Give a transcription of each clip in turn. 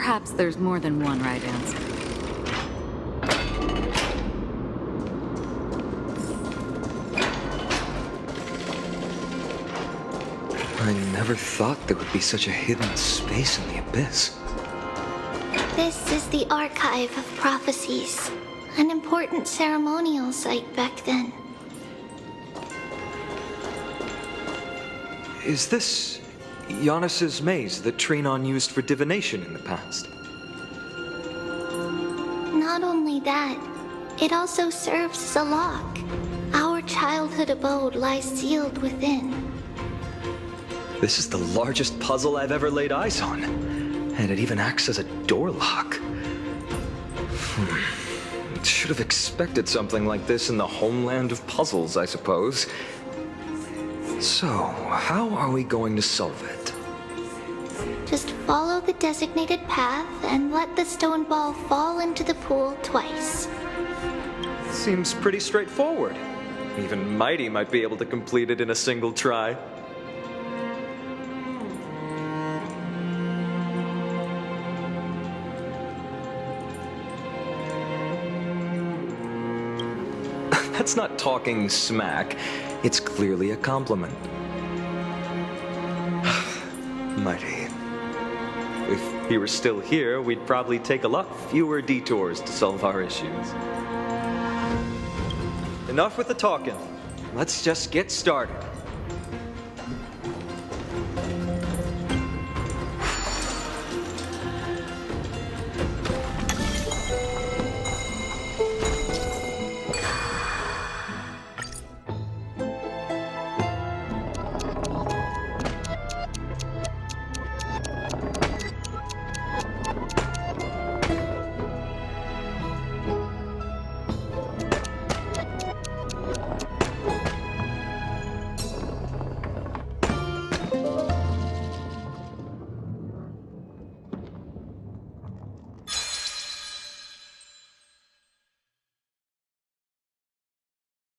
Perhaps there's more than one right answer. I never thought there would be such a hidden space in the abyss. This is the Archive of Prophecies, an important ceremonial site back then. Is this Giannis's maze that Trinon used for divination in the past? Not only that, it also serves as a lock. Our childhood abode lies sealed within. This is the largest puzzle I've ever laid eyes on, and it even acts as a door lock. Should have expected something like this in the homeland of puzzles, I suppose. So, how are we going to solve it? Just follow the designated path and let the stone ball fall into the pool twice. Seems pretty straightforward. Even Mighty might be able to complete it in a single try. That's not talking smack. It's clearly a compliment. Mighty. If he were still here, we'd probably take a lot fewer detours to solve our issues. Enough with the talking. Let's just get started.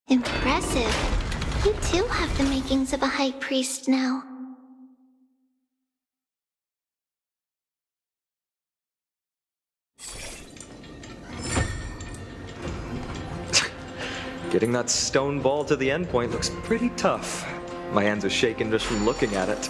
Impressive. You too have the makings of a high priest now. Getting that stone ball to the endpoint looks pretty tough. My hands are shaking just from looking at it.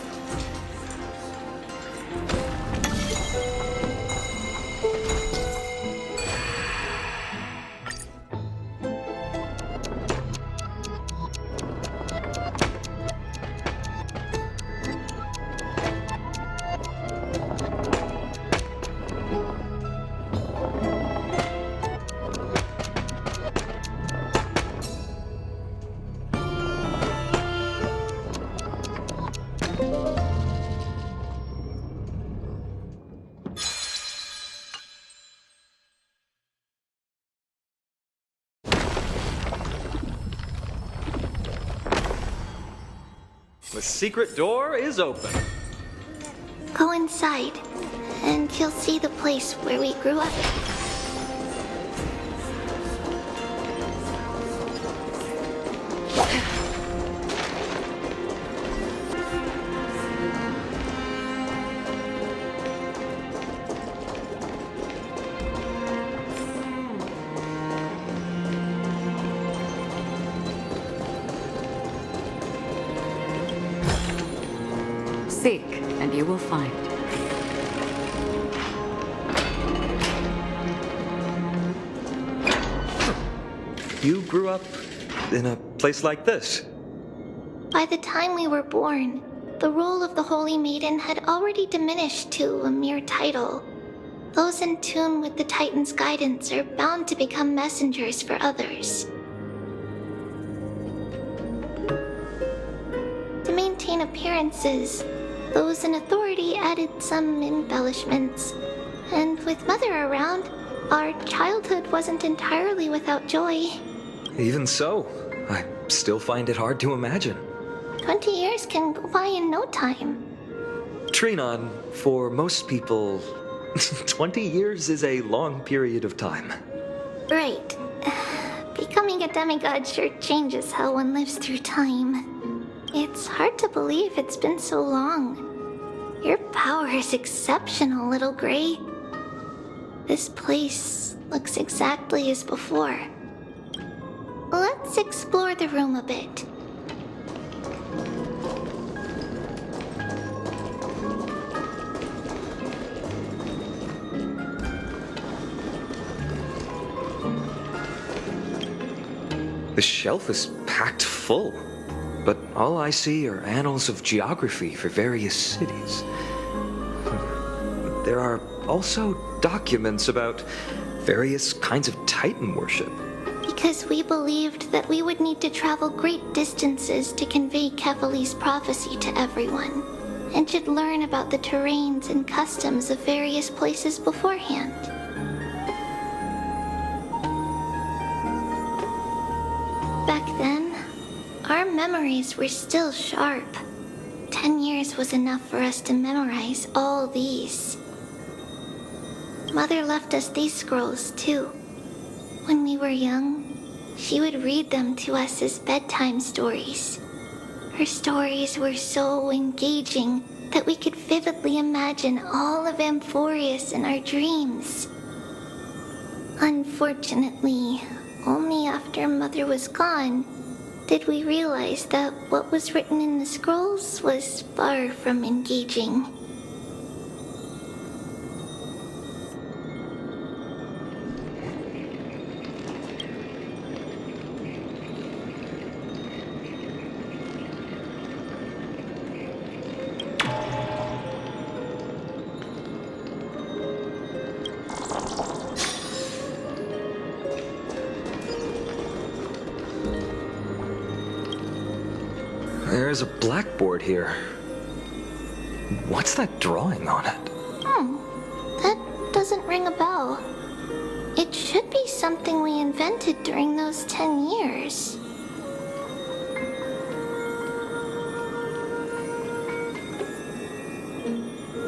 The secret door is open. Go inside, and you'll see the place where we grew up. Seek, and you will find. You grew up in a place like this? By the time we were born, the role of the Holy Maiden had already diminished to a mere title. Those in tune with the Titan's guidance are bound to become messengers for others. To maintain appearances, those in authority added some embellishments. And with Mother around, our childhood wasn't entirely without joy. Even so, I still find it hard to imagine. 20 years can go by in no time. Trinon, for most people, 20 years is a long period of time. Right. Becoming a demigod sure changes how one lives through time. It's hard to believe it's been so long. Your power is exceptional, Little Gray. This place looks exactly as before. Let's explore the room a bit. The shelf is packed full, but all I see are annals of geography for various cities. There are also documents about various kinds of Titan worship. Because we believed that we would need to travel great distances to convey Kefali's prophecy to everyone, and should learn about the terrains and customs of various places beforehand. Back then, our memories were still sharp. 10 years was enough for us to memorize all these. Mother left us these scrolls too. When we were young, she would read them to us as bedtime stories. Her stories were so engaging that we could vividly imagine all of Amphoreus in our dreams. Unfortunately, only after Mother was gone did we realize that what was written in the scrolls was far from engaging. There's a blackboard here. What's that drawing on it? That doesn't ring a bell. It should be something we invented during those 10 years.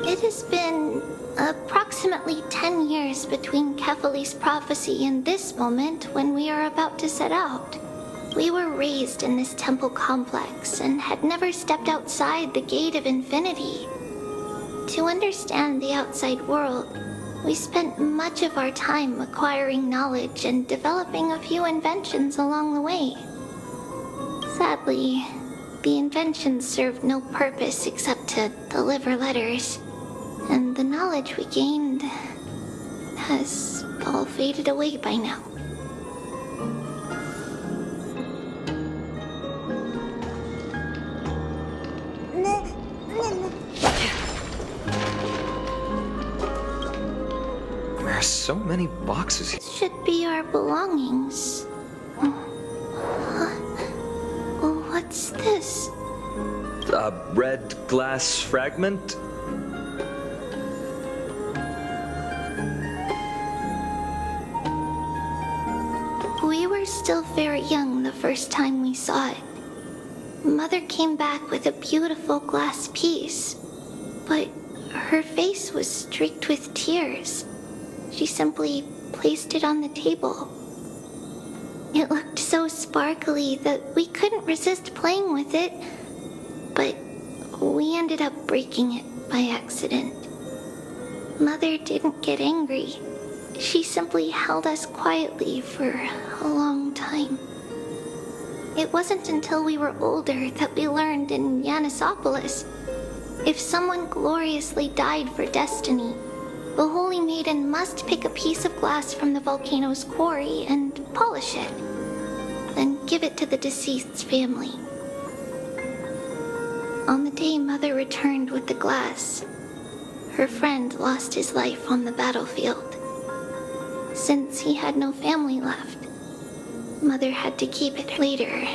It has been approximately 10 years between Kefali's prophecy and this moment when we are about to set out. We were raised in this temple complex and had never stepped outside the gate of infinity. To understand the outside world, we spent much of our time acquiring knowledge and developing a few inventions along the way. Sadly, the inventions served no purpose except to deliver letters, and the knowledge we gained has all faded away by now. There's so many boxes here. Should be our belongings. What's this? A red glass fragment? We were still very young the first time we saw it. Mother came back with a beautiful glass piece, but her face was streaked with tears. She simply placed it on the table. It looked so sparkly that we couldn't resist playing with it, but we ended up breaking it by accident. Mother didn't get angry. She simply held us quietly for a long time. It wasn't until we were older that we learned in Yanissopolis, if someone gloriously died for destiny, the Holy Maiden must pick a piece of glass from the volcano's quarry and polish it, then give it to the deceased's family. On the day Mother returned with the glass, her friend lost his life on the battlefield. Since he had no family left, Mother had to keep it later,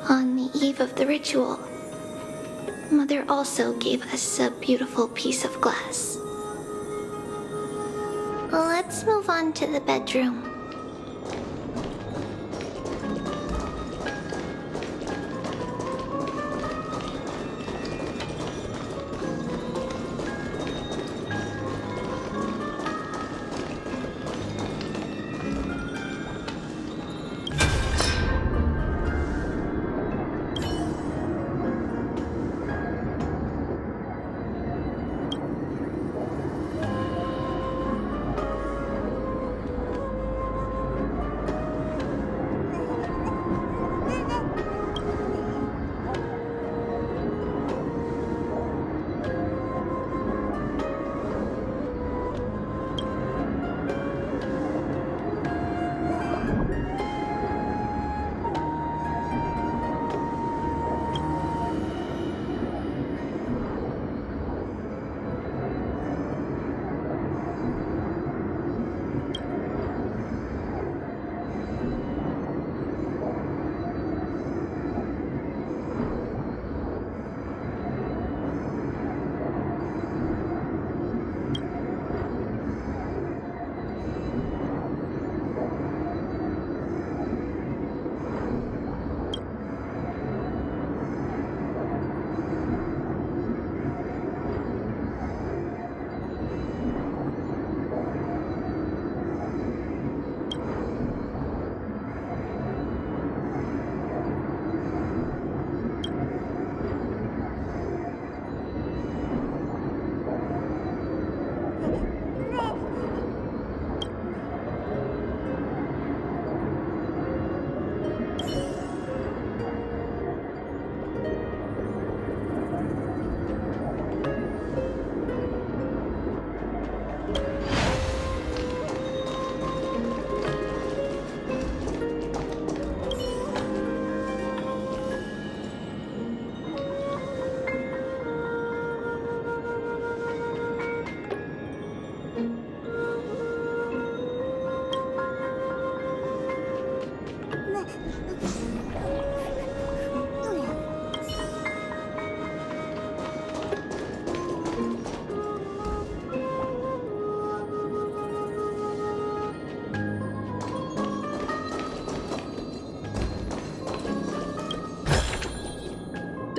on the eve of the ritual. Mother also gave us a beautiful piece of glass. Let's move on to the bedroom.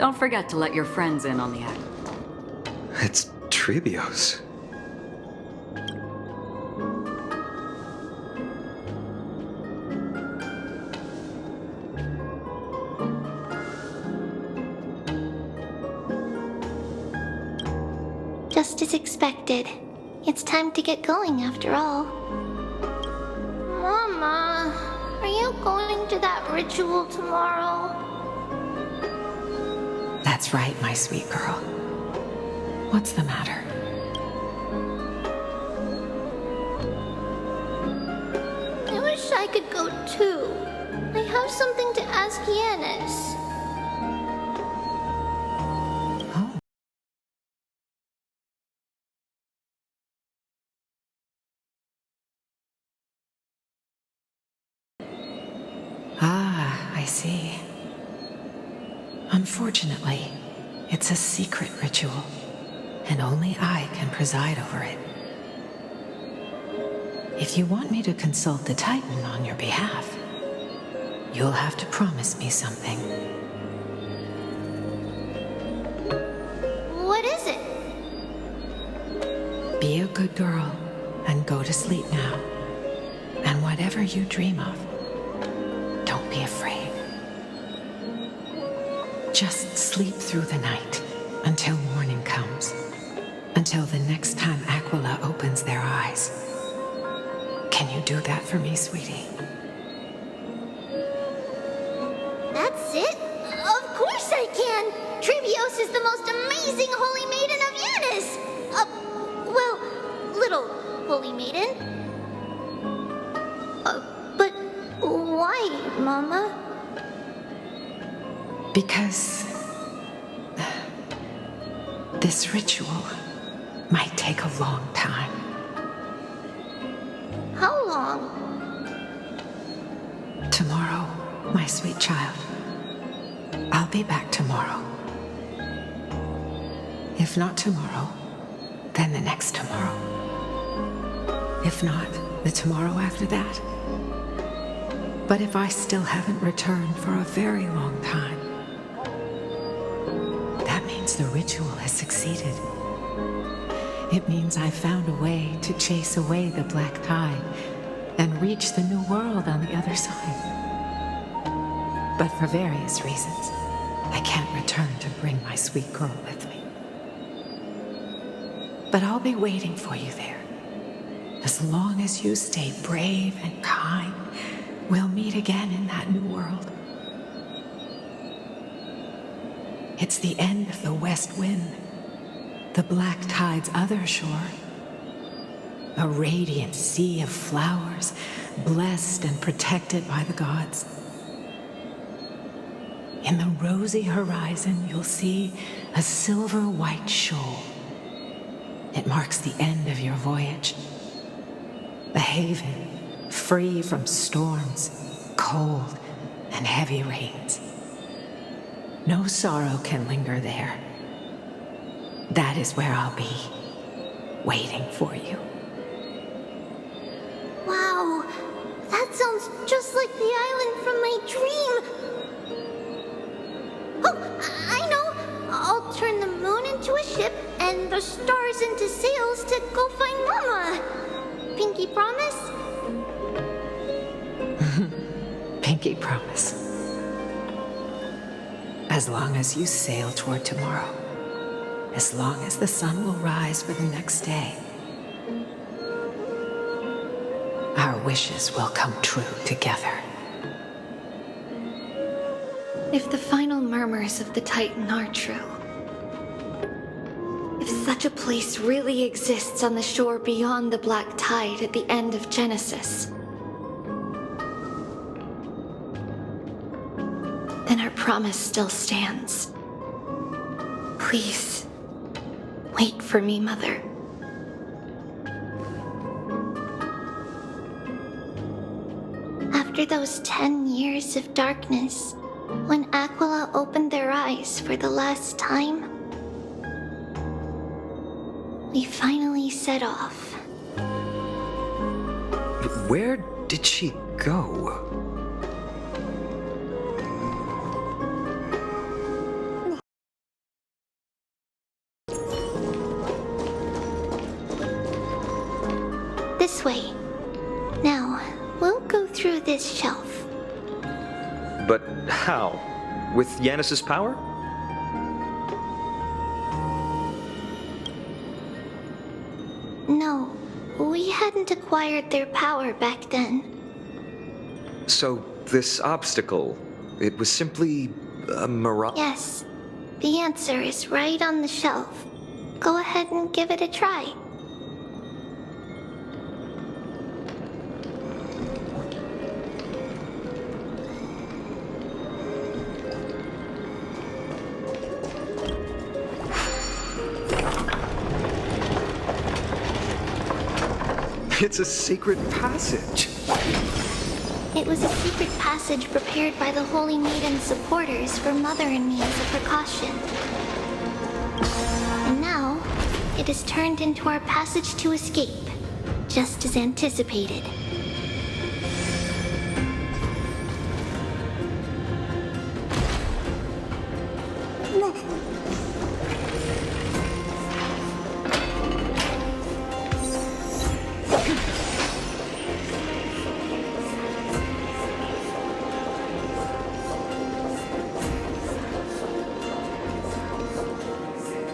Don't forget to let your friends in on the act. It's Trebios. Just as expected. It's time to get going after all. Mama, are you going to that ritual tomorrow? That's right, my sweet girl. What's the matter? I wish I could go too. I have something to ask Yanis. Oh. Ah, I see. Unfortunately, it's a secret ritual, and only I can preside over it. If you want me to consult the Titan on your behalf, you'll have to promise me something. What is it? Be a good girl and go to sleep now. And whatever you dream of, don't be afraid. Just sleep through the night until morning comes. Until the next time Aquila opens their eyes. Can you do that for me, sweetie? That's it? Of course I can! Trebios is the most amazing holy maiden of Yanis! Well, little holy maiden. But why, Mama? Because this ritual might take a long time. How long? Tomorrow, my sweet child. I'll be back tomorrow. If not tomorrow, then the next tomorrow. If not, the tomorrow after that. But if I still haven't returned for a very long time, that means the ritual has succeeded. It means I've found a way to chase away the black tide and reach the new world on the other side. But for various reasons, I can't return to bring my sweet girl with me. But I'll be waiting for you there. As long as you stay brave and kind, we'll meet again in that new world. It's the end of the west wind, the black tide's other shore. A radiant sea of flowers, blessed and protected by the gods. In the rosy horizon, you'll see a silver-white shoal. It marks the end of your voyage. A haven free from storms, cold, and heavy rains. No sorrow can linger there. That is where I'll be, waiting for you. Wow, that sounds just like the island from my dream. Oh, I know. I'll turn the moon into a ship and the stars into sails to go find Mama. Pinky promise? Pinky promise. As long as you sail toward tomorrow, as long as the sun will rise for the next day, our wishes will come true together. If the final murmurs of the Titan are true, if such a place really exists on the shore beyond the black tide at the end of Genesis, then our promise still stands. Please, wait for me, Mother. After those 10 years of darkness, when Aquila opened their eyes for the last time, we finally set off. Where did she go? Now, we'll go through this shelf. But how? With Yanis's power? No, we hadn't acquired their power back then. So, this obstacle, it was simply a mirage? Yes, the answer is right on the shelf. Go ahead and give it a try. It's a secret passage. It was a secret passage prepared by the Holy Maiden's supporters for Mother and me as a precaution. And now, it has turned into our passage to escape, just as anticipated.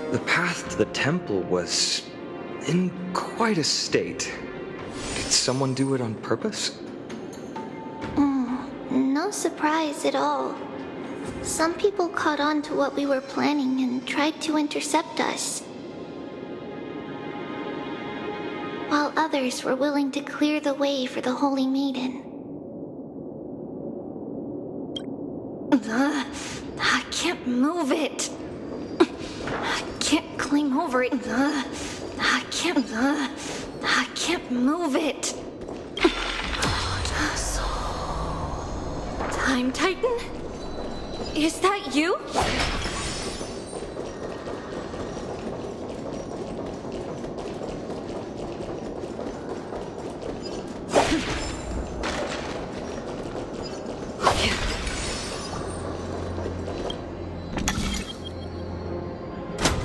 The path to the temple was in quite a state. Did someone do it on purpose? No surprise at all. Some people caught on to what we were planning and tried to intercept us, while others were willing to clear the way for the Holy Maiden. I can't move it. I can't climb over it. I can't move it. Time Titan? Is that you?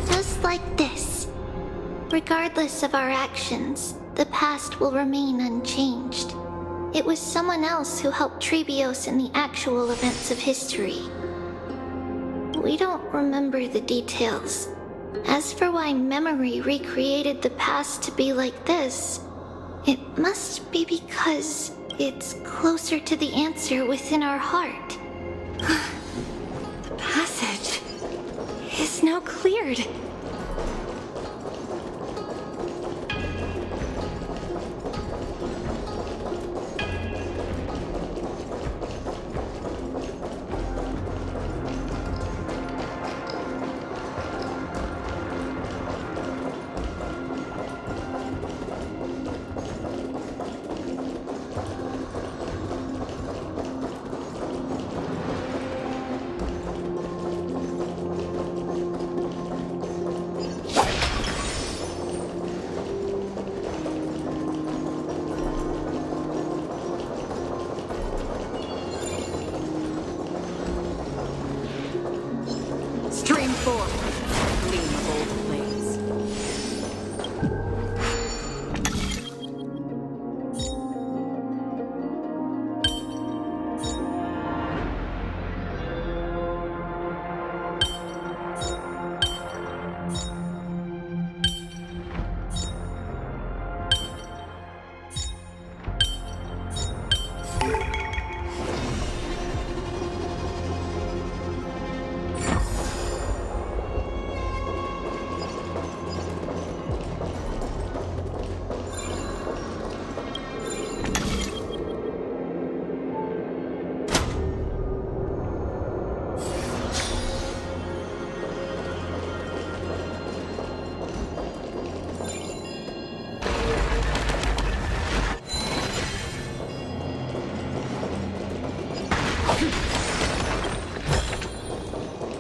Just like this. Regardless of our actions, the past will remain unchanged. It was someone else who helped Trebios in the actual events of history. We don't remember the details. As for why memory recreated the past to be like this, it must be because it's closer to the answer within our heart. The passage is now cleared. Stream forth, gleam of old flames.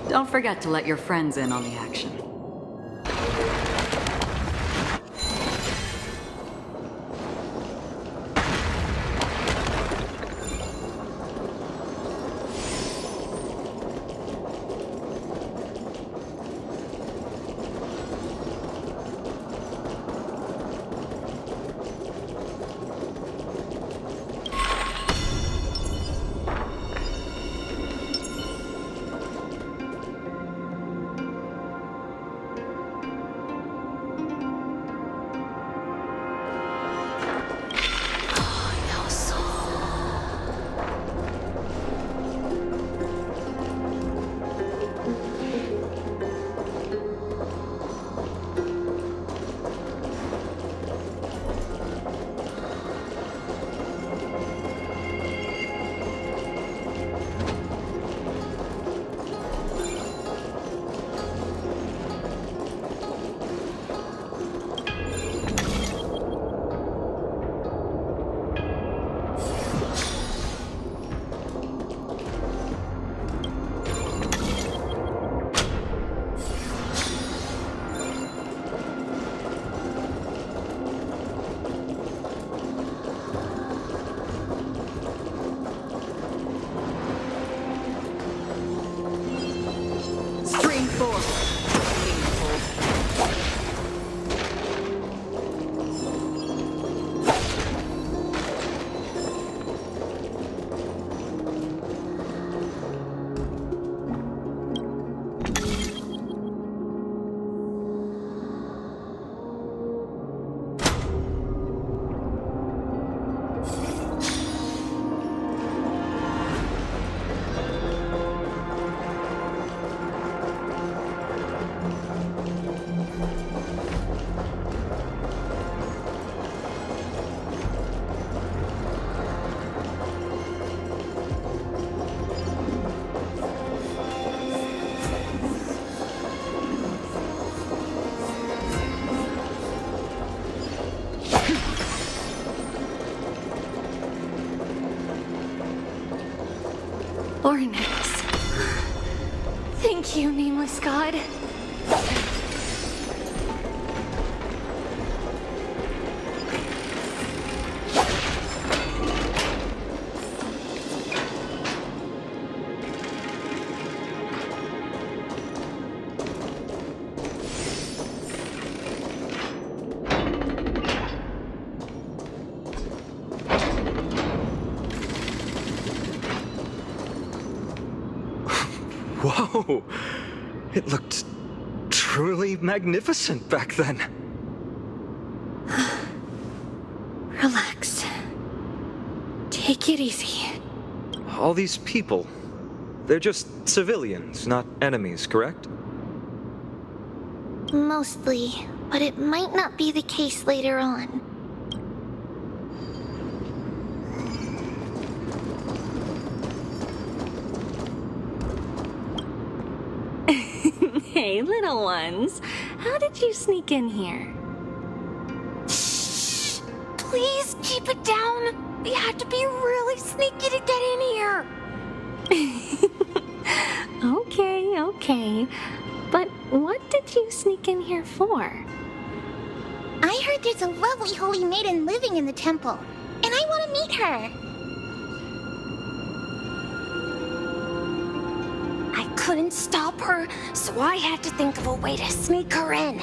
Don't forget to let your friends in on the action. or nice. Thank you, nameless god. Whoa! It looked truly magnificent back then. Relax. Take it easy. All these people, they're just civilians, not enemies, correct? Mostly, but it might not be the case later on. Hey, little ones. How did you sneak in here? Shh! Please keep it down. We have to be really sneaky to get in here. Okay. But what did you sneak in here for? I heard there's a lovely holy maiden living in the temple, and I want to meet her. I couldn't stop her, so I had to think of a way to sneak her in.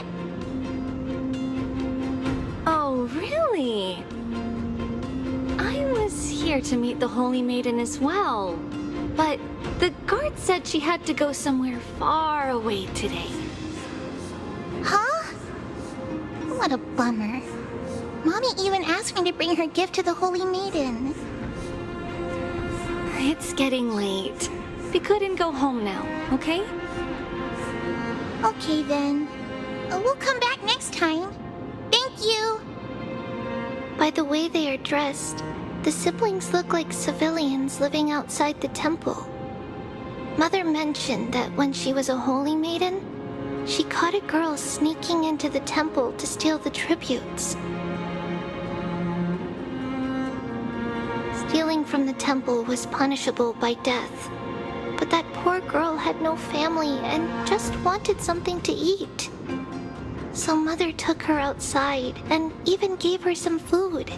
Oh, really? I was here to meet the Holy Maiden as well, but the guard said she had to go somewhere far away today. Huh? What a bummer. Mommy even asked me to bring her gift to the Holy Maiden. It's getting late. We couldn't go home now, okay? Okay then. We'll come back next time. Thank you. By the way they are dressed, the siblings look like civilians living outside the temple. Mother mentioned that when she was a holy maiden, she caught a girl sneaking into the temple to steal the tributes. Stealing from the temple was punishable by death, but that poor girl had no family and just wanted something to eat. So Mother took her outside and even gave her some food.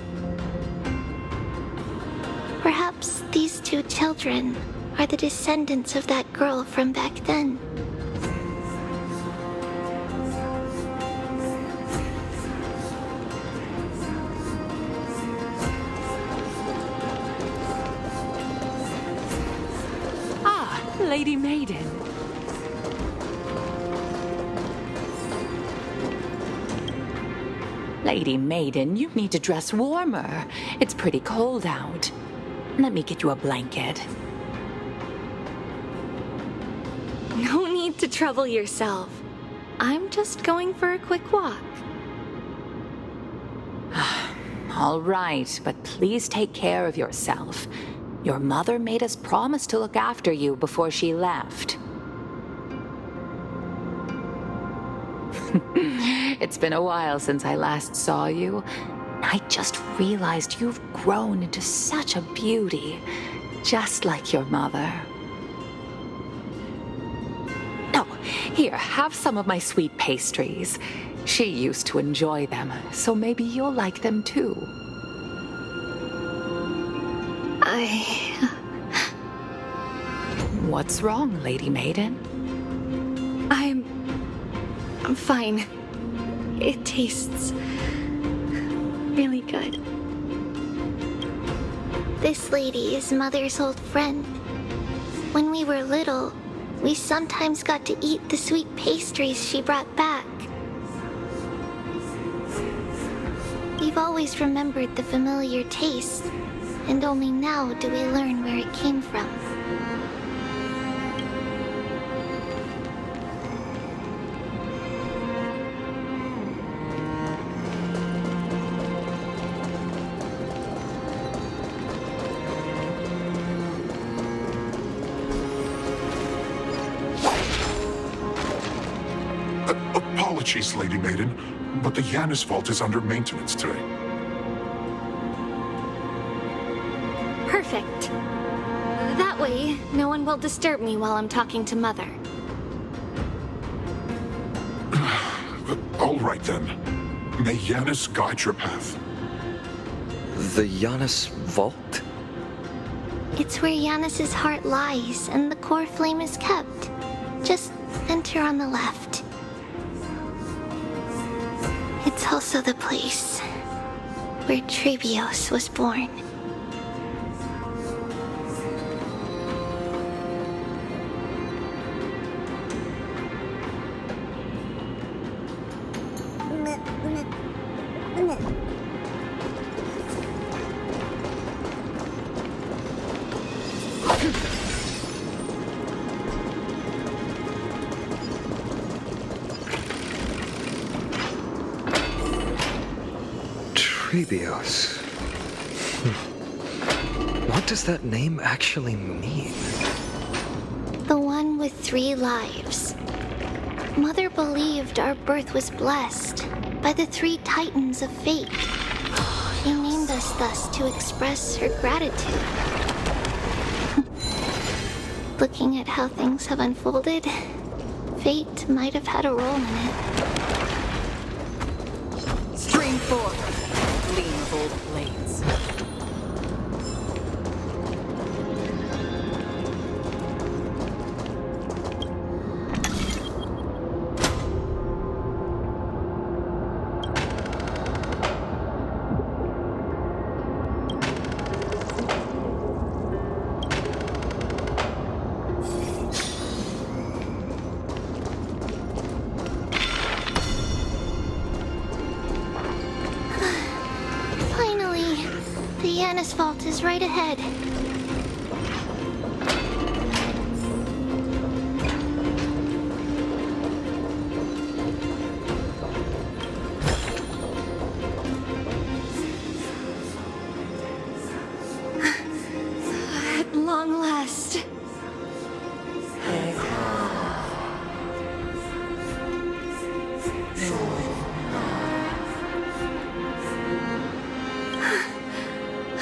Perhaps these two children are the descendants of that girl from back then. Ah, Lady Maiden. Lady Maiden, you need to dress warmer. It's pretty cold out. Let me get you a blanket. No need to trouble yourself. I'm just going for a quick walk. All right, but please take care of yourself. Your mother made us promise to look after you before she left. It's been a while since I last saw you. I just realized you've grown into such a beauty, just like your mother. Oh, here, have some of my sweet pastries. She used to enjoy them, so maybe you'll like them too. What's wrong, Lady Maiden? I'm fine. It tastes really good. This lady is Mother's old friend. When we were little, we sometimes got to eat the sweet pastries she brought back. We've always remembered the familiar taste, and only now do we learn where it came from. Apologies, Lady Maiden, but the Yanis vault is under maintenance today. Perfect. That way, no one will disturb me while I'm talking to Mother. All right then. May Janus guide your path. The Janus Vault? It's where Janus's heart lies and the core flame is kept. Just enter on the left. It's also the place where Trebios was born. Trebios. What does that name actually mean? The one with 3 lives. Mother believed our birth was blessed by the 3 titans of fate. She named us thus to express her gratitude. Looking at how things have unfolded, fate might have had a role in it. Stream 4. Gleam of old blades. The Janus Vault is right ahead. At long last.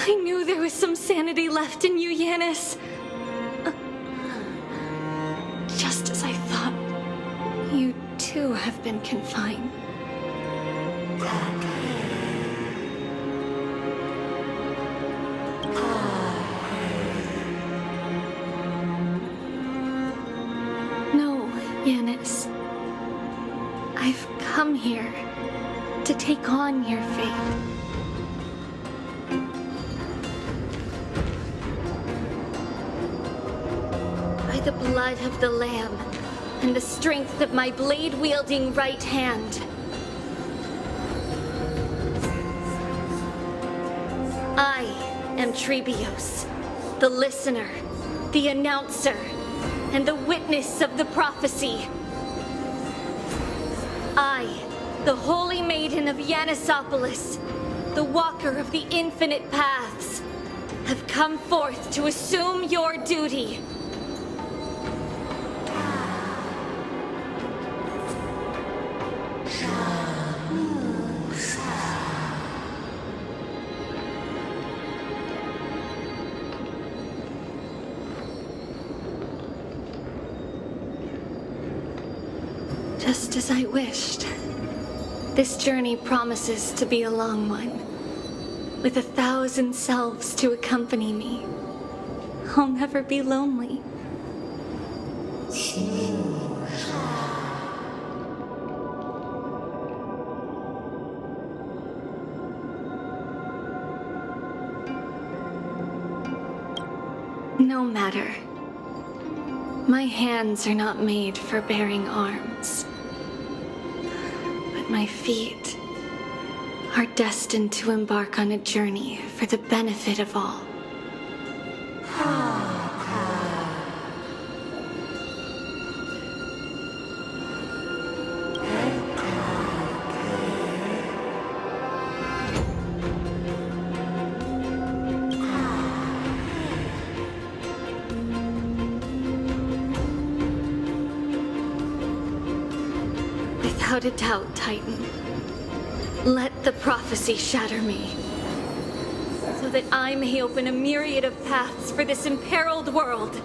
I knew there was some sanity left in you, Janus. Just as I thought, you too have been confined. No, Janus. I've come here to take on your fate. By the blood of the Lamb and the strength of my blade-wielding right hand, I am Trebios, the listener, the announcer, and the witness of the prophecy. I, the Holy Maiden of Yanisopolis, the Walker of the Infinite Paths, have come forth to assume your duty. Just as I wished. This journey promises to be a long one, with 1,000 selves to accompany me. I'll never be lonely. No matter. My hands are not made for bearing arms. But my feet are destined to embark on a journey for the benefit of all. Without a doubt, Titan. Let the prophecy shatter me, so so that I may open a myriad of paths for this imperiled world.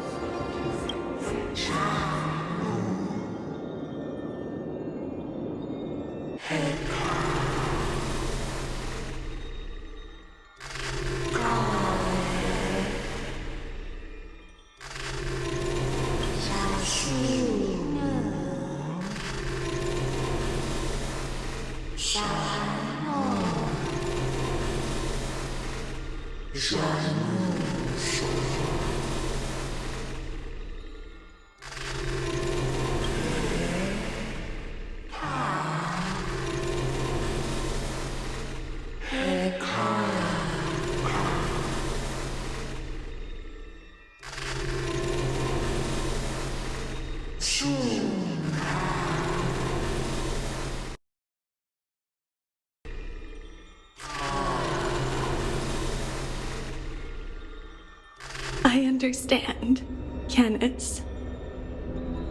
I understand, Yanis.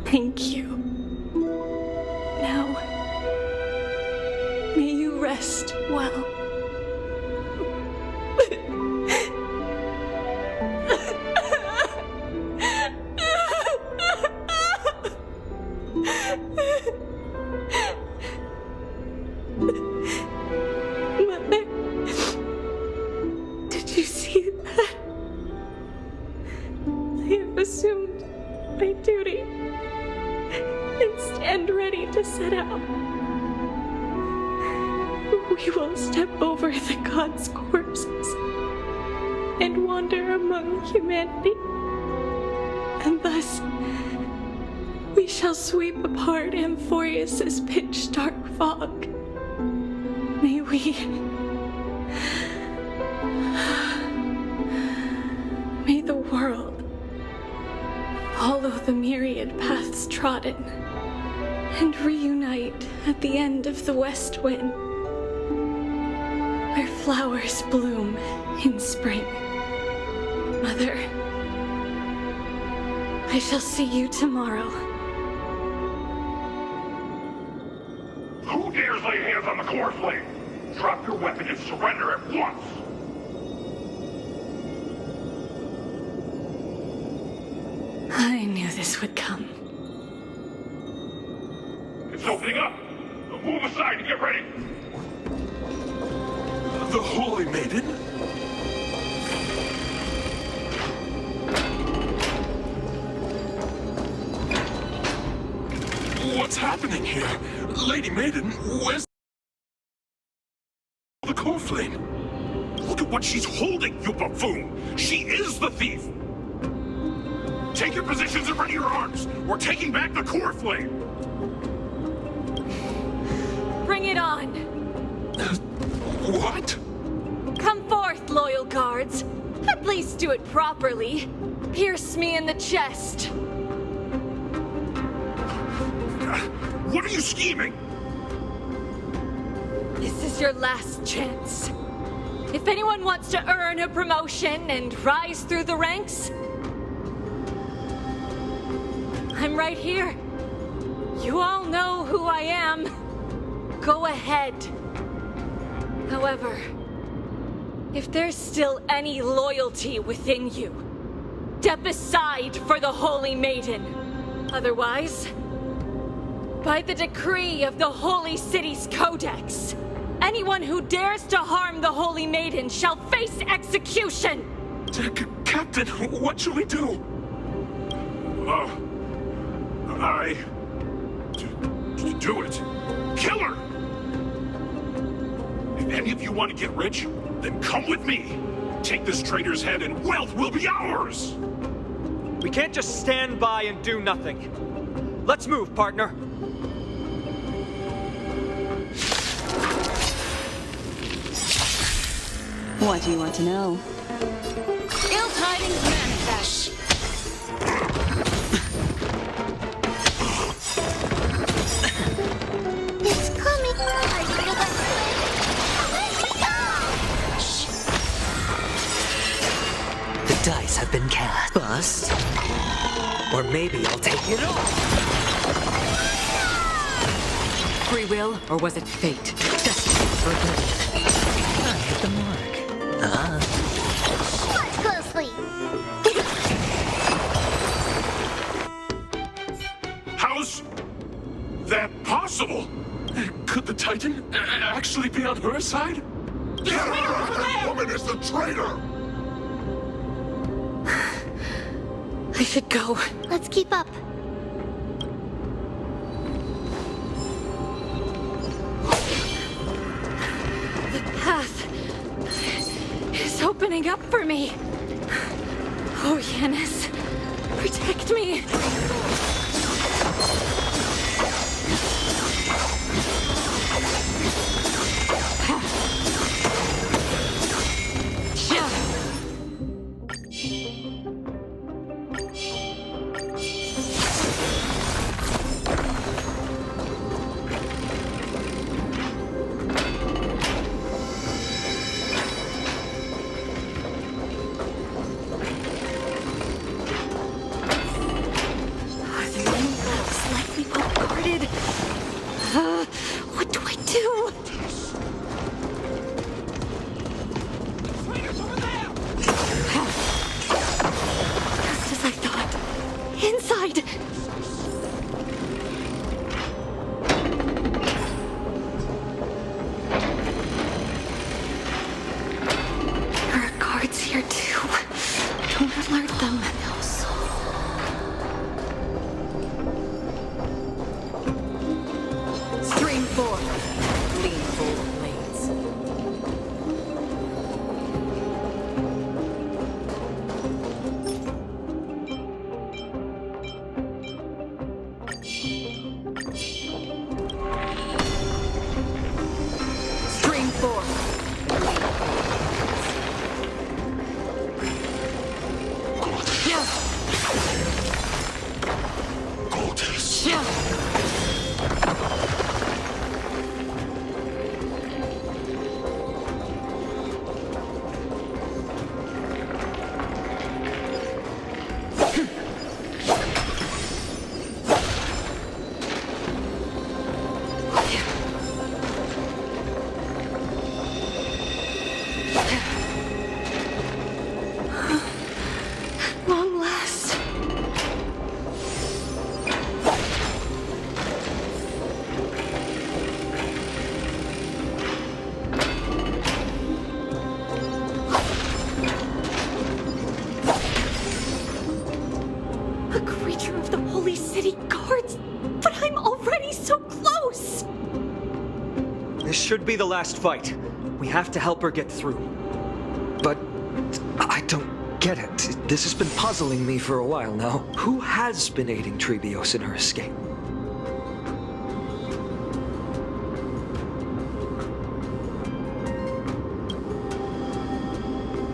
Thank you. Now, may you rest well. Mother, did you see that? I have assumed my duty and stand ready to set out. We will step over the gods' corpses and wander among humanity, and thus we shall sweep apart Amphoreus' pitch-dark fog. May the world follow the myriad paths trodden and reunite at the end of the west wind, where flowers bloom in spring. Mother, I shall see you tomorrow. Who dares lay hands on the core flame? Drop your weapon and surrender at once! I knew this would come. It's opening up! Move aside and get ready! The Holy Maiden? What's happening here? Lady Maiden, where's the core flame? Look at what she's holding, you buffoon! She is the thief! Take your positions and ready your arms! We're taking back the core flame! Bring it on! What? Come forth, loyal guards. At least do it properly. Pierce me in the chest. What are you scheming? This is your last chance. If anyone wants to earn a promotion and rise through the ranks, I'm right here. You all know who I am. Go ahead. However, if there's still any loyalty within you, step aside for the Holy Maiden. Otherwise, by the decree of the Holy City's Codex, anyone who dares to harm the Holy Maiden shall face execution! Captain, what should we do? Do it. Kill her! If any of you want to get rich, then come with me. Take this traitor's head and wealth will be ours! We can't just stand by and do nothing. Let's move, partner. What do you want to know? Ill tidings manifest. It's coming. The dice have been cast. Bust. Or maybe I'll take it all. Free will, or was it fate? Destiny forbidden. I hit the mark. her side? Get her! That woman is the traitor! I should go. Let's keep up. The path is opening up for me. Oh, Yanis, protect me. What do I do? Just as I thought. Inside! There are guards here too. Don't alert them. Stream forward. Lean bold blades. Stream forward. Long last. A creature of the Holy City guards, but I'm already so close. This should be the last fight. We have to help her get through. But I don't get it. This has been puzzling me for a while now. Who has been aiding Trebios in her escape?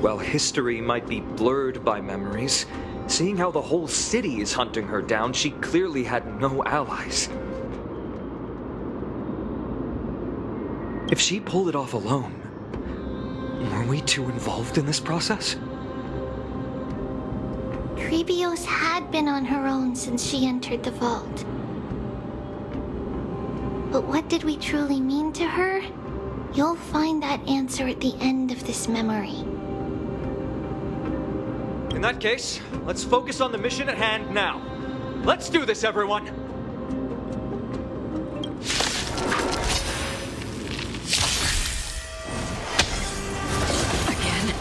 While history might be blurred by memories, seeing how the whole city is hunting her down, she clearly had no allies. If she pulled it off alone, were we too involved in this process? Trebios had been on her own since she entered the vault. But what did we truly mean to her? You'll find that answer at the end of this memory. In that case, let's focus on the mission at hand now. Let's do this, everyone! Again.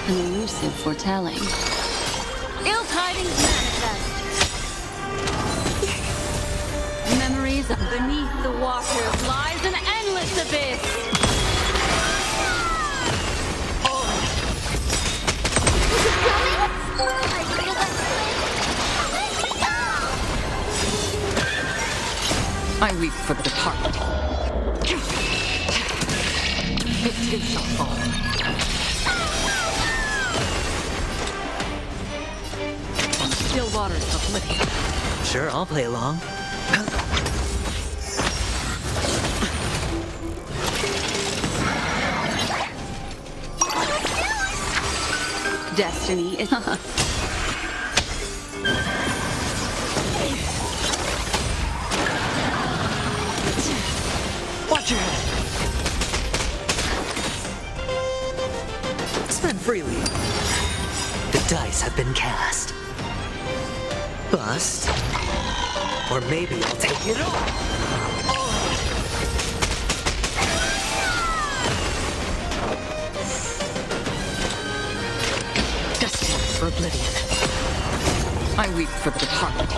An elusive foretelling. Ill tidings manifest. Memories of beneath the waters lies an endless abyss. I weep for the departed. It too shall fall. On still waters of Lydia. Sure, I'll play along. Destiny is... Watch your head. Spend freely. The dice have been cast. Bust. Or maybe I'll take it all. Destined for oblivion. I weep for the departed.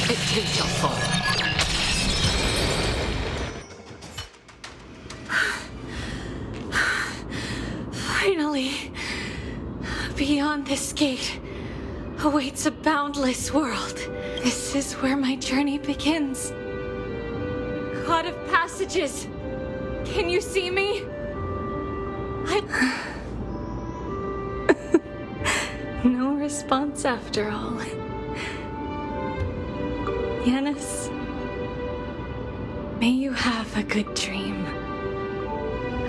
It too shall fall. Finally, beyond this gate awaits a boundless world. This is where my journey begins. God of passages, can you see me? No response after all. Yanis, may you have a good dream.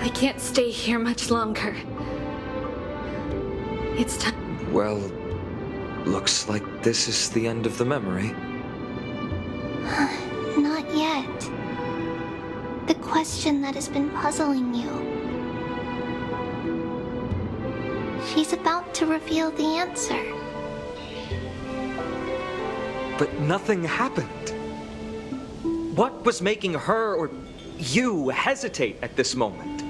I can't stay here much longer. It's time. Well, looks like this is the end of the memory. Not yet. The question that has been puzzling you. She's about to reveal the answer. But nothing happened. What was making her or you hesitate at this moment?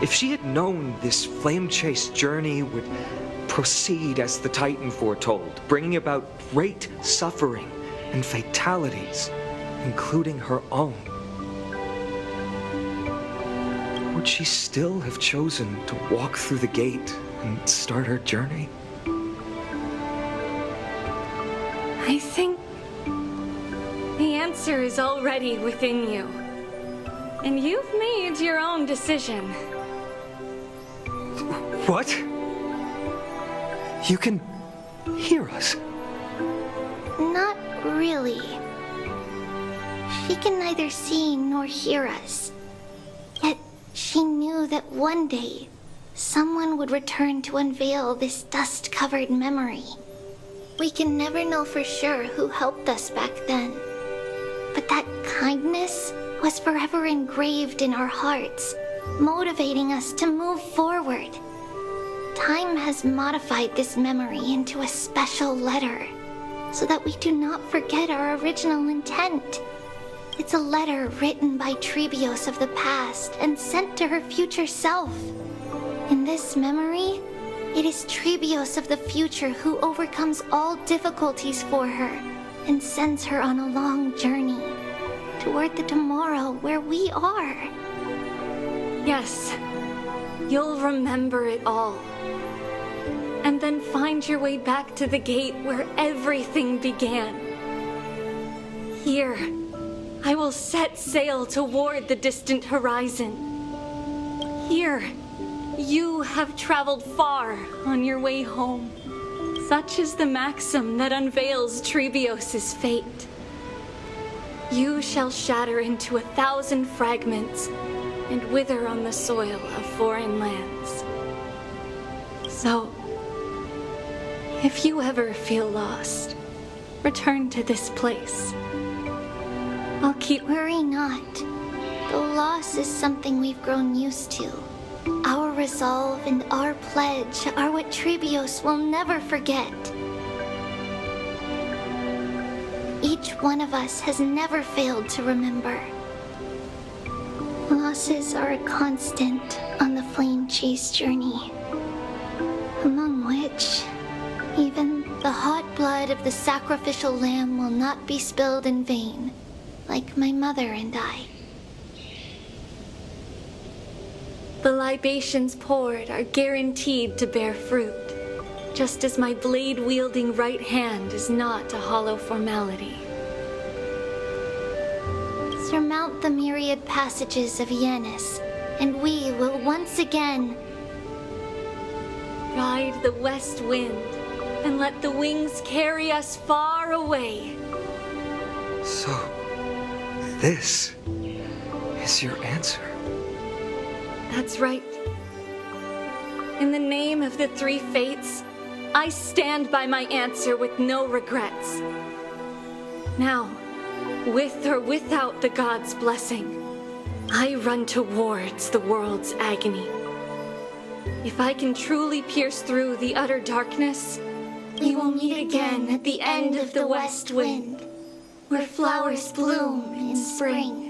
If she had known this flame-chased journey would proceed as the Titan foretold, bringing about great suffering and fatalities, including her own, would she still have chosen to walk through the gate and start her journey? I think the answer is already within you. And you've made your own decision. What? You can hear us? Not really. She can neither see nor hear us. Yet she knew that one day, someone would return to unveil this dust-covered memory. We can never know for sure who helped us back then. But that kindness was forever engraved in our hearts, motivating us to move forward. Time has modified this memory into a special letter, so that we do not forget our original intent. It's a letter written by Trebios of the past and sent to her future self. In this memory, it is Trebios of the future who overcomes all difficulties for her and sends her on a long journey toward the tomorrow where we are. Yes, you'll remember it all. And then find your way back to the gate where everything began. Here, I will set sail toward the distant horizon. Here, you have traveled far on your way home. Such is the maxim that unveils Trebios' fate. You shall shatter into 1,000 fragments and wither on the soil of foreign lands. So, if you ever feel lost, return to this place. I'll keep... Worry not. Though loss is something we've grown used to, our resolve and our pledge are what Trebios will never forget. Each one of us has never failed to remember. Losses are a constant on the flame chase journey, among which even the hot blood of the sacrificial lamb will not be spilled in vain, like my mother and I. The libations poured are guaranteed to bear fruit, just as my blade-wielding right hand is not a hollow formality. Surmount the myriad passages of Yanis, and we will once again ride the west wind and let the wings carry us far away. So, this is your answer? That's right. In the name of the three fates, I stand by my answer with no regrets. Now, with or without the gods' blessing, I run towards the world's agony. If I can truly pierce through the utter darkness, we will meet again at the end of the west wind, where flowers bloom in spring.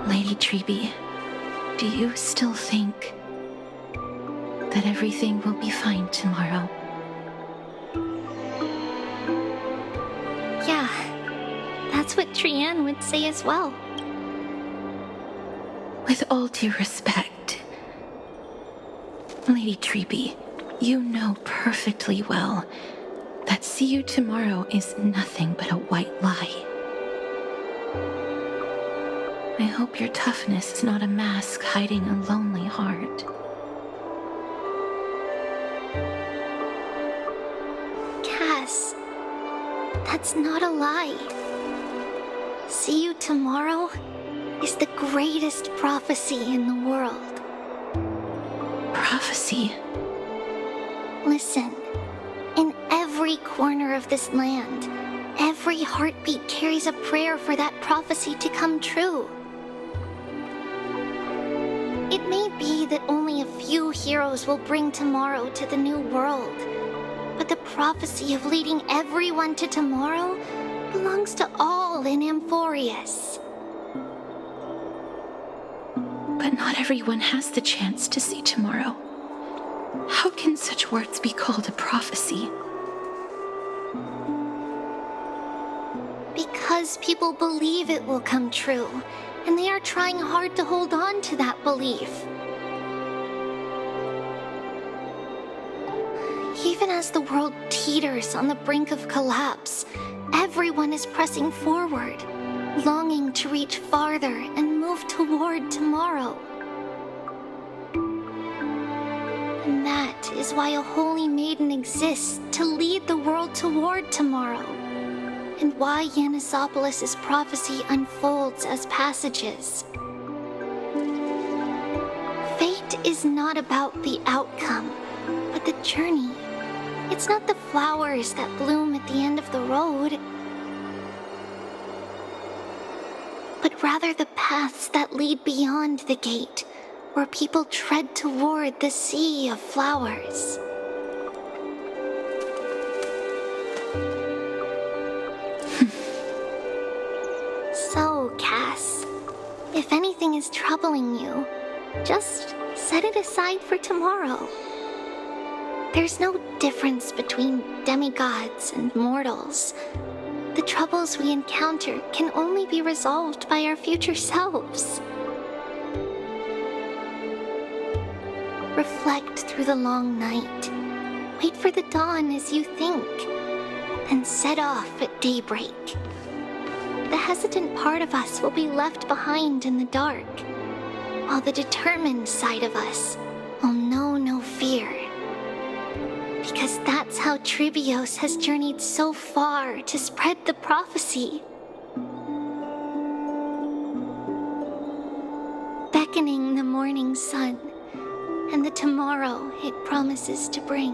Lady Treby, do you still think that everything will be fine tomorrow? Yeah, that's what Trianne would say as well. With all due respect, Lady Treby, you know perfectly well that see you tomorrow is nothing but a white lie. I hope your toughness is not a mask hiding a lonely heart. Cass, that's not a lie. See you tomorrow is the greatest prophecy in the world. Prophecy? Listen, in every corner of this land, every heartbeat carries a prayer for that prophecy to come true. It may be that only a few heroes will bring tomorrow to the new world, but the prophecy of leading everyone to tomorrow belongs to all in Amphoreus. But not everyone has the chance to see tomorrow. How can such words be called a prophecy? Because people believe it will come true, and they are trying hard to hold on to that belief. Even as the world teeters on the brink of collapse, everyone is pressing forward, longing to reach farther and move toward tomorrow. And that is why a holy maiden exists to lead the world toward tomorrow, and why Yanisopolis' prophecy unfolds as passages. Fate is not about the outcome, but the journey. It's not the flowers that bloom at the end of the road, but rather the paths that lead beyond the gate, where people tread toward the sea of flowers. So, Cass, if anything is troubling you, just set it aside for tomorrow. There's no difference between demigods and mortals. The troubles we encounter can only be resolved by our future selves. Reflect through the long night. Wait for the dawn as you think, and set off at daybreak. The hesitant part of us will be left behind in the dark, while the determined side of us will know no fear. Because that's how Tribios has journeyed so far to spread the prophecy. Beckoning the morning sun and the tomorrow it promises to bring.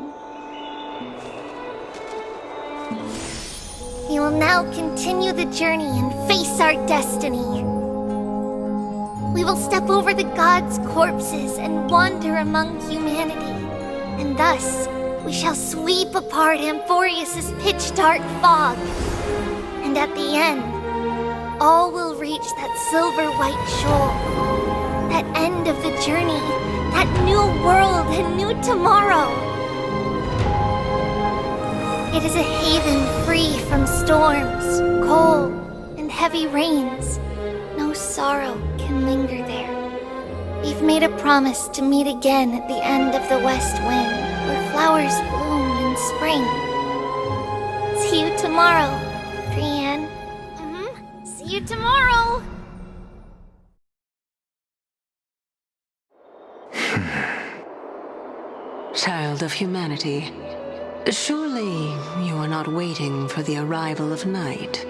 We will now continue the journey and face our destiny. We will step over the gods' corpses and wander among humanity, and thus we shall sweep apart Amphoreus' pitch-dark fog. And at the end, all will reach that silver-white shoal, that end of the journey, that new world and new tomorrow. It is a haven free from storms, cold, and heavy rains. No sorrow can linger there. We've made a promise to meet again at the end of the West Wind, where flowers bloom in spring. See you tomorrow, Brienne. See you tomorrow! Child of humanity, surely you are not waiting for the arrival of night.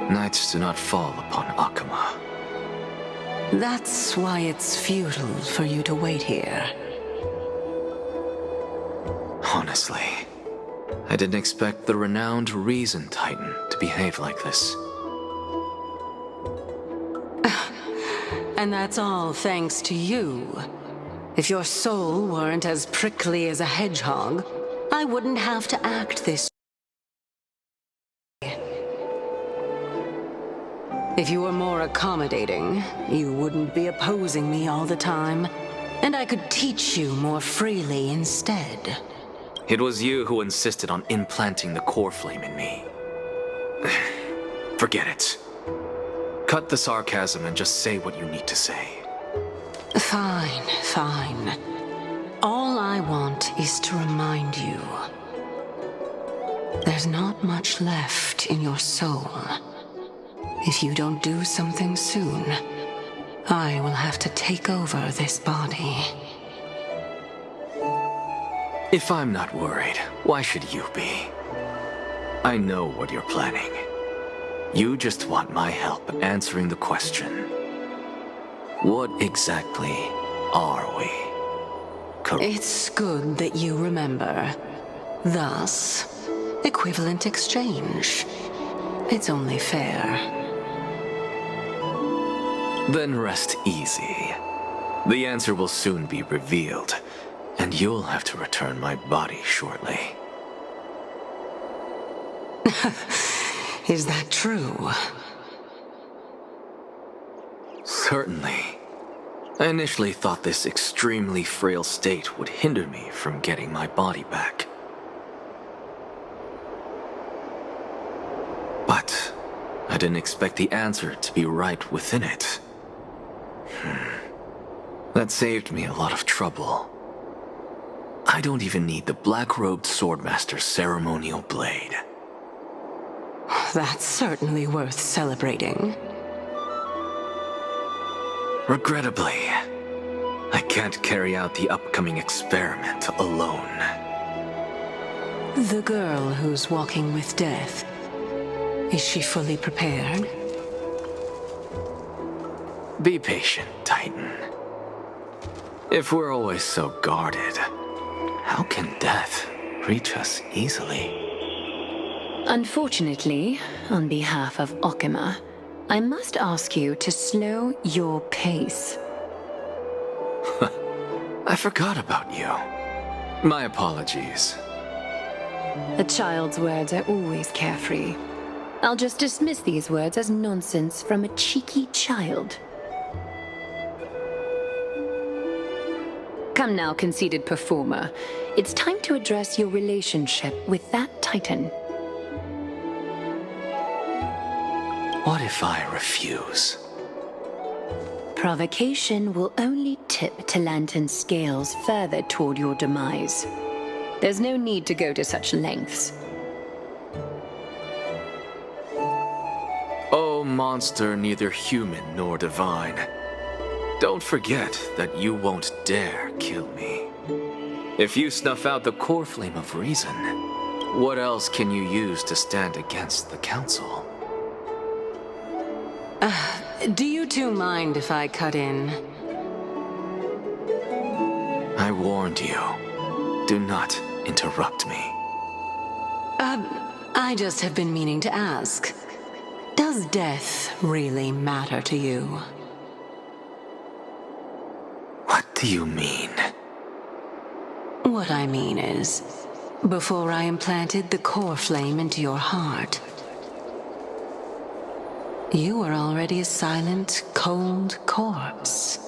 Nights do not fall upon Akuma. That's why it's futile for you to wait here. Honestly, I didn't expect the renowned Reason Titan to behave like this. And that's all thanks to you. If your soul weren't as prickly as a hedgehog, I wouldn't have to act this way. If you were more accommodating, you wouldn't be opposing me all the time, and I could teach you more freely instead. It was you who insisted on implanting the core flame in me. Forget it. Cut the sarcasm and just say what you need to say. Fine, fine. All I want is to remind you. There's not much left in your soul. If you don't do something soon, I will have to take over this body. If I'm not worried, why should you be? I know what you're planning. You just want my help answering the question. What exactly are we? It's good that you remember. Thus, equivalent exchange. It's only fair. Then rest easy. The answer will soon be revealed, and you'll have to return my body shortly. Is that true? Certainly. I initially thought this extremely frail state would hinder me from getting my body back. But I didn't expect the answer to be right within it. That saved me a lot of trouble. I don't even need the black-robed swordmaster's ceremonial blade. That's certainly worth celebrating. Regrettably, I can't carry out the upcoming experiment alone. The girl who's walking with death, is she fully prepared? Be patient, Titan. If we're always so guarded, how can death reach us easily? Unfortunately, on behalf of Okima, I must ask you to slow your pace. I forgot about you. My apologies. A child's words are always carefree. I'll just dismiss these words as nonsense from a cheeky child. Come now, conceited performer. It's time to address your relationship with that Titan. What if I refuse? Provocation will only tip Talantan's scales further toward your demise. There's no need to go to such lengths. Oh, monster neither human nor divine. Don't forget that you won't dare kill me. If you snuff out the core flame of reason, what else can you use to stand against the council? Do you two mind if I cut in? I warned you. Do not interrupt me. I just have been meaning to ask. Does death really matter to you? What do you mean? What I mean is, before I implanted the core flame into your heart, you were already a silent, cold corpse.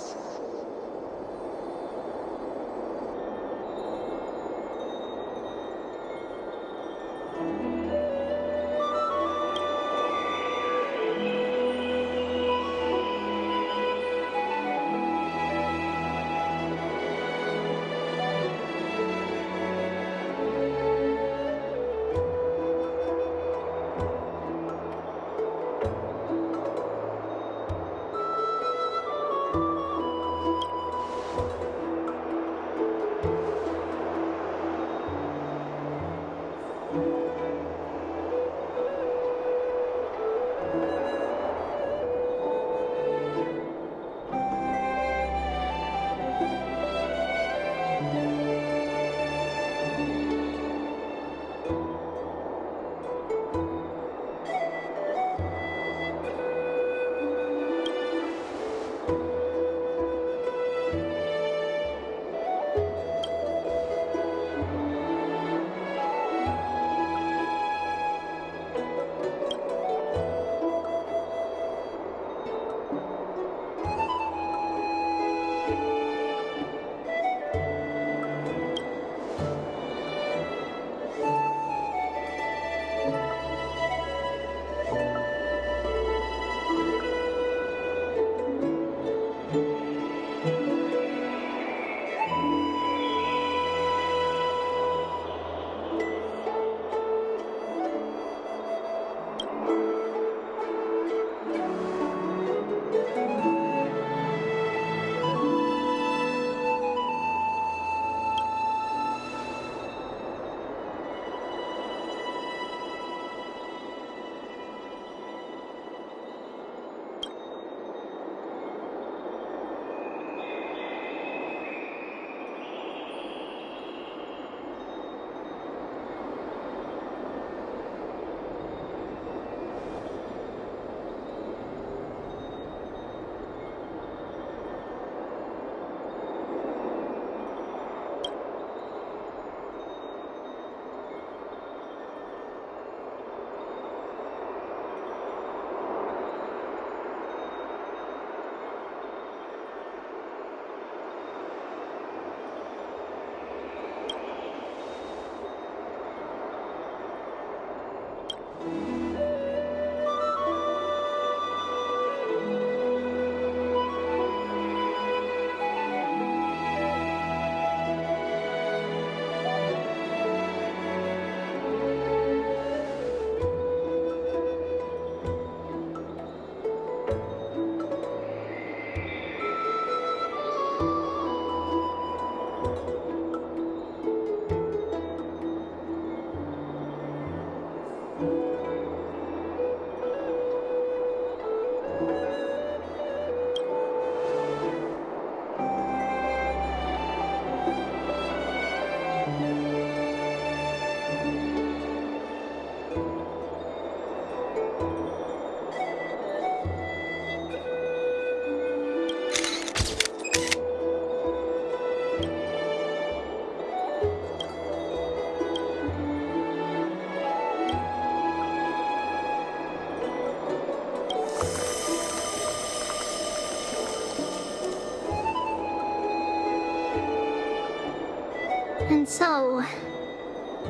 And so,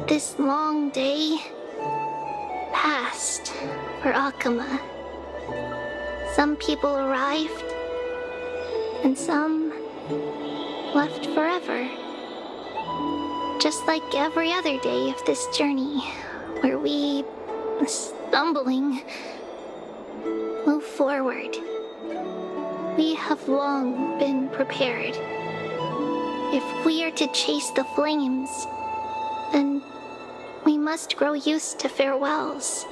this long day passed for Akama. Some people arrived, and some left forever. Just like every other day of this journey, where we, stumbling, move forward. We have long been prepared. If we are to chase the flames, then we must grow used to farewells.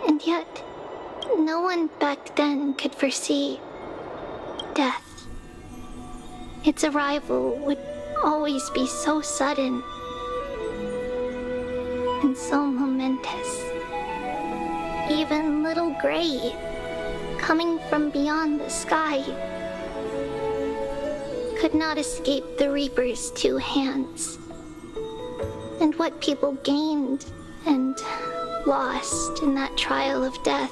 And yet, no one back then could foresee death. Its arrival would always be so sudden and so momentous. Even little Gray, coming from beyond the sky, could not escape the Reaper's two hands. And what people gained and lost in that trial of death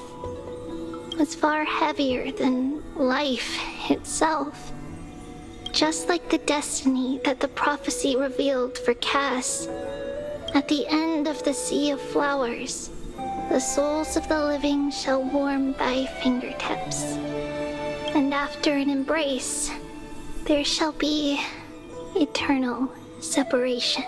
was far heavier than life itself. Just like the destiny that the prophecy revealed for Cass, at the end of the Sea of Flowers, the souls of the living shall warm thy fingertips. And after an embrace, there shall be eternal separation.